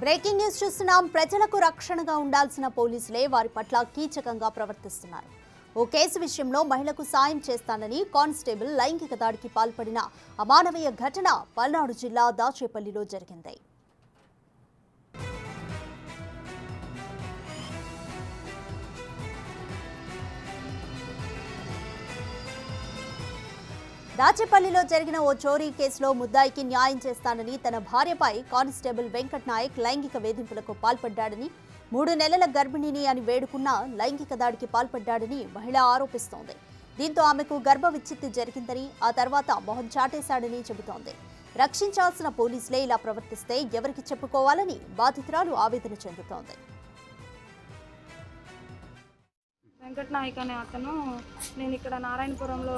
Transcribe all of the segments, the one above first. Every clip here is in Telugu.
బ్రేకింగ్ న్యూస్ చూస్తున్నాం. ప్రజలకు రక్షణగా ఉండాల్సిన పోలీసులే వారి పట్ల కీచకంగా ప్రవర్తిస్తున్నారు. ఓ కేసు విషయంలో మహిళకు సాయం చేస్తానని కానిస్టేబుల్ లైంగిక దాడికి పాల్పడిన అమానవీయ ఘటన పల్నాడు జిల్లా దాచేపల్లిలో జరిగింది. దాచేపల్లిలో జరిగిన ఓ చోరీ కేసులో ముద్దాయికి న్యాయం చేస్తానని తన భార్యపై కానిస్టేబుల్ వెంకట్ నాయక్ లైంగిక వేధింపులకు పాల్పడ్డాడని, 3 నెలల గర్భిణిని అని వేడుకున్న లైంగిక దాడికి పాల్పడ్డాడని మహిళ ఆరోపిస్తోంది. దీంతో ఆమెకు గర్భ విచ్ఛిత్తి జరిగిందని, ఆ తర్వాత మొహం చాటేశాడని చెబుతోంది. రక్షించాల్సిన పోలీసులే ఇలా ప్రవర్తిస్తే ఎవరికి చెప్పుకోవాలని బాధితురాలు ఆవేదన చెందుతోంది. వెంకట్ నాయక్ అనే అతను నేను ఇక్కడ నారాయణపురంలో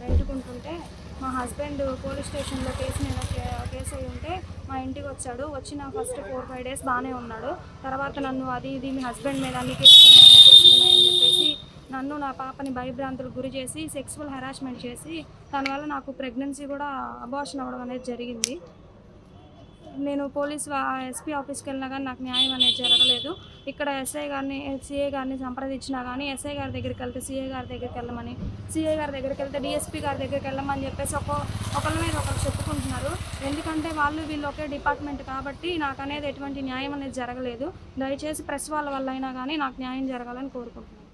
రెంటుకుంటుంటే మా హస్బెండ్ పోలీస్ స్టేషన్లో కేసు అయి ఉంటే మా ఇంటికి వచ్చాడు. వచ్చిన ఫస్ట్ 4-5 డేస్ బాగానే ఉన్నాడు. తర్వాత నన్ను అది ఇది మీ హస్బెండ్ మీద అన్ని కేసులు ఉన్నాయని చెప్పేసి నన్ను నా పాపని భయభ్రాంతులకు గురి చేసి సెక్సువల్ హెరాస్మెంట్ చేసి దానివల్ల నాకు ప్రెగ్నెన్సీ కూడా అబార్షన్ అవ్వడం అనేది జరిగింది. నేను ఎస్పీ ఆఫీస్కి వెళ్ళినా కానీ నాకు న్యాయం అనేది జరగలేదు. ఇక్కడ సిఐ గారిని సంప్రదించినా కానీ ఎస్ఐ గారి దగ్గరికి వెళ్తే సిఐ గారి దగ్గరికి వెళ్ళమని, సిఐ గారి దగ్గరికి వెళ్తే డిఎస్పీ గారి దగ్గరికి వెళ్ళమని చెప్పేసి ఒకరి మీద ఒకరు చెప్పుకుంటున్నారు. ఎందుకంటే వీళ్ళు ఒకే డిపార్ట్మెంట్ కాబట్టి నాకు అనేది ఎటువంటి న్యాయం అనేది జరగలేదు. దయచేసి ప్రెస్ వాళ్ళ వల్ల అయినా కానీ నాకు న్యాయం జరగాలని కోరుకుంటున్నాను.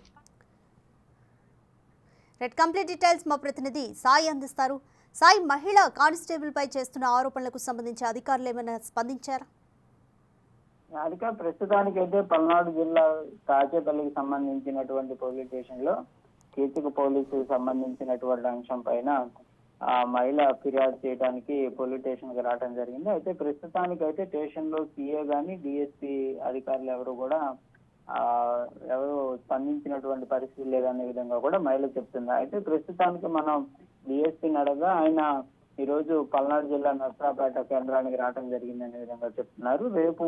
కంప్లీట్ డీటెయిల్స్ మా ప్రతినిధి సాయి అందిస్తారు. సాయి, మహిళ కానిస్టేబుల్ పై చేస్తున్న ఆరోపణలకు సంబంధించి అధికారులు ఏమైనా స్పందించారా? ప్రస్తుతానికైతే పల్నాడు జిల్లా తాచేపల్లికి సంబంధించినటువంటి పోలీస్ స్టేషన్ లో కీచక పోలీసు సంబంధించినటువంటి అంశం పైన ఆ మహిళ ఫిర్యాదు చేయడానికి పోలీస్ స్టేషన్ కి రావడం జరిగింది. అయితే ప్రస్తుతానికైతే స్టేషన్ లో సిఏ గాని డిఎస్పీ అధికారులు ఎవరు స్పందించినటువంటి పరిస్థితి లేదనే విధంగా కూడా మహిళ చెప్తుంది. అయితే ప్రస్తుతానికి మనం డిఎస్పీని అడగా ఆయన ఈ రోజు పల్నాడు జిల్లా నర్సరాపేట కేంద్రానికి రావడం జరిగిందనే విధంగా చెప్తున్నారు. రేపు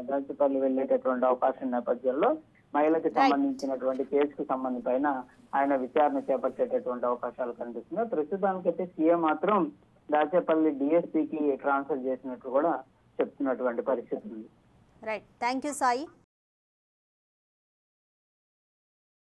దాచేపల్లి వెళ్లేటటువంటి అవకాశం నేపథ్యంలో మహిళకి సంబంధించినటువంటి కేసుకు సంబంధించిన ఆయన విచారణ చేపట్టేటటువంటి అవకాశాలు కనిపిస్తున్నాయి. ప్రస్తుతానికైతే సీఎం మాత్రం దాచేపల్లి డిఎస్పీకి ట్రాన్స్ఫర్ చేసినట్టు కూడా చెప్తున్నటువంటి పరిస్థితి ఉంది. Right, thank you Sai.